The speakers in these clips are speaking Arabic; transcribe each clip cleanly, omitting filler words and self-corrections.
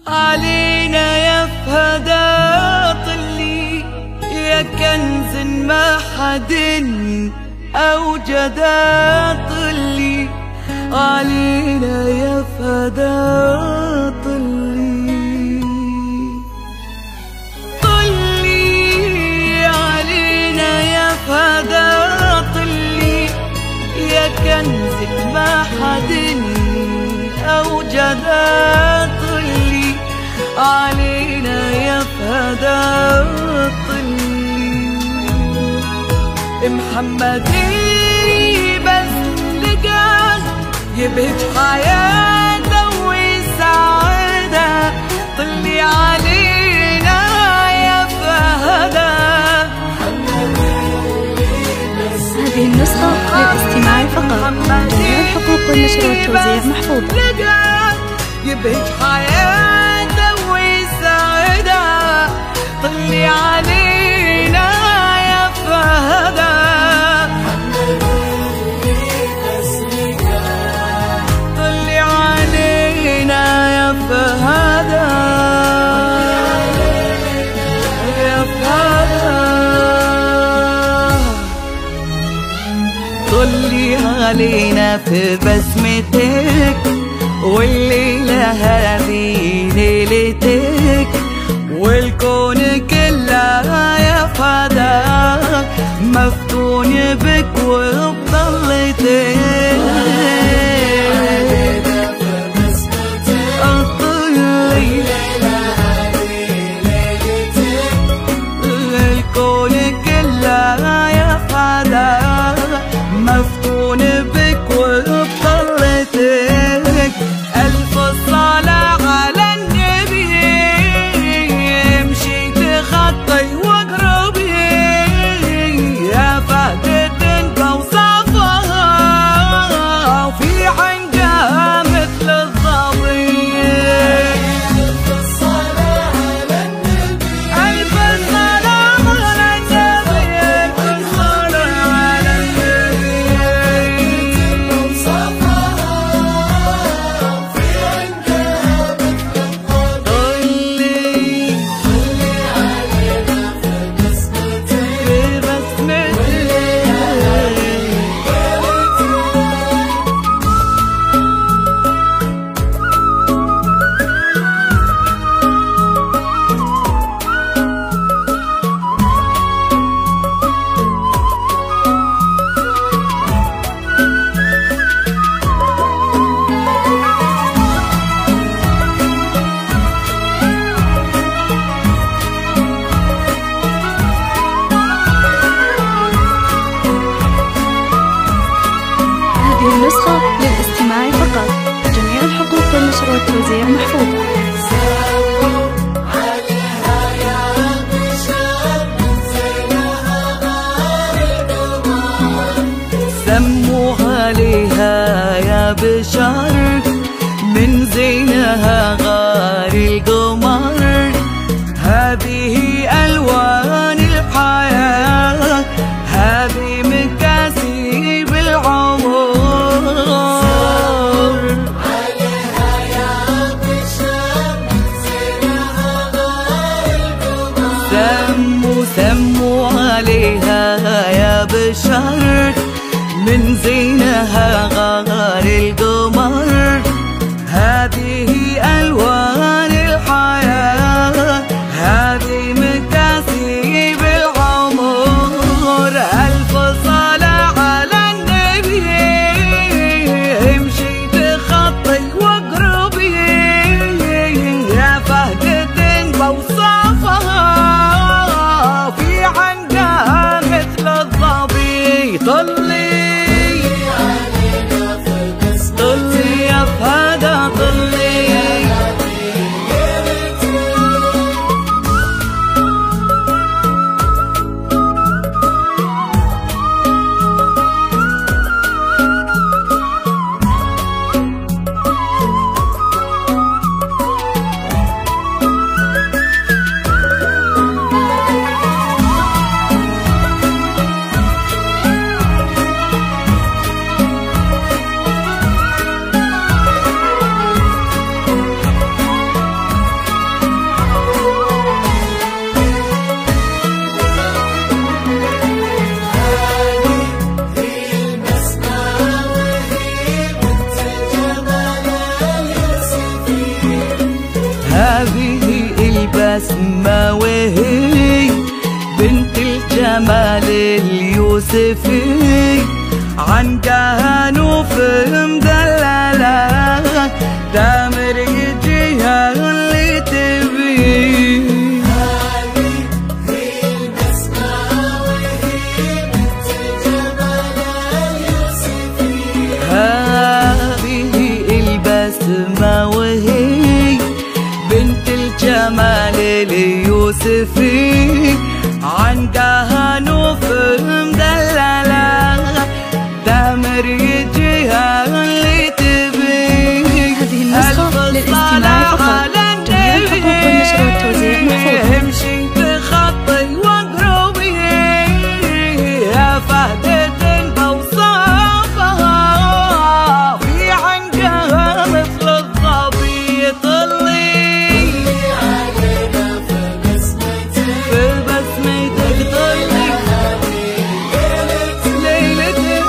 علينا يا فهدا طلي يا كنز ما حد أوجدا طلي علينا يا فهدا طلي طلي علينا يا فهدا طلي يا كنز ما حد أوجدا طلي علينا يا فهدا طلي محمدي بس لقى يبهج حياته ويسعدها طلي علينا يا فهدا. هذه النسخة للاستماع فقط، جميع الحقوق والنشر والتوزيع محفوظة. يبهج حياته ويسعدها طلي علينا يا فهدا. طلي علينا يا فهدا يا فهدا. طلي علينا في بسمتك والليلة هذه ليلتك والكون كلها يا فهدا مفتون بك وبضلتك. الكون كلها يا فهدا مفتون بك وبضلتك. ألف صلاة على النبي مشيت خطي واقربي يا فهدة بوصفها وفي عندها مثل الظبي. ألف صلاة على النبي ألف صلاة على النبي ألف صلاة على النبي بوصفها النسخة للاستماع فقط، جميع الحقوق والنشر والتوزيع محفوظة. سموا عليها يا بشر من زينها غار القمر. هذه ألوان الحياة هذه مكاسب العمر. سموا عليها يا بشر من زينها غار القمر. هذه البسمة وهي بنت الجمال اليوسفي، عن كهنوف مدللة تامر يجيها اللي تبي. هذه هي البسمة وهي بنت الجمال اليوسفي، هذه البسمة وهي بنت الجمال اليوسفي، عن كهنوف مدللة تامر يجيها اللي تبي. هذه النسخة للاستماع فقط. جميع الحقوق والنشر والتوزيع محفوظة. امشي تخطي واقربي يا فهدة بوصافها، في عنقها مثل الظبي يطلي علينا في بسمتك، في بسمتك طلي ليلتك.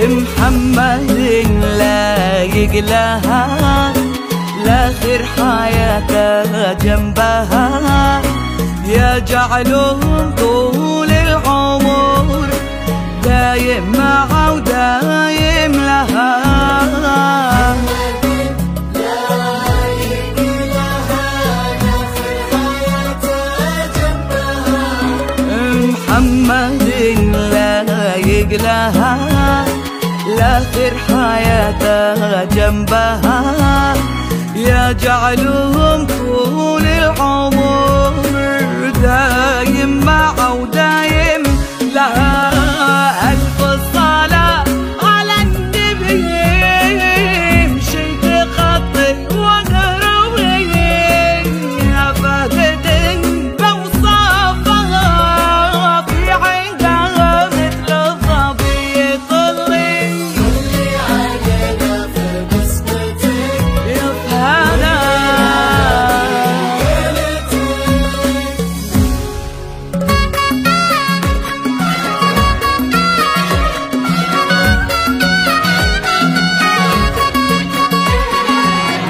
محمد لا يقلها لاخر حياته جنبها، يا جعلهم طول العمر دايم معه ودايم لها. محمد لا يقلها لاخر حياته جنبها، يا جعلهم طول العمر دايم معه ودايم لها. ألف صلاة على النبي، امشي تخطي واقربي يا فهدة بوصافها، في عينها مثل الظبي يطلي علينا في بسمتك يا فهدة.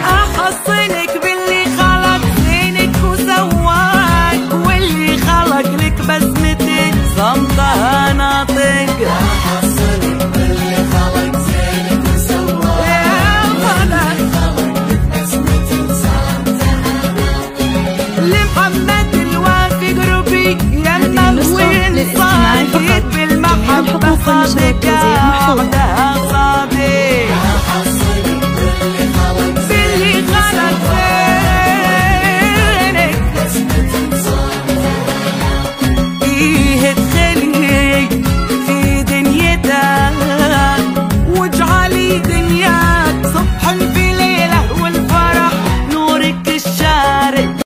أحصنك باللي خلق زينك وسواك، واللي خلق لك بسمتك صمتها ناطق. حصلك باللي خلق زينك وسواك، يا فهدة خلق لك بسمتك صمتها ناطق. لمحمد الوافي قربي يا هذه النسخة المهوين للاستماع صادق فقط. بالمحبة جميع الحقوق والنشر صادق.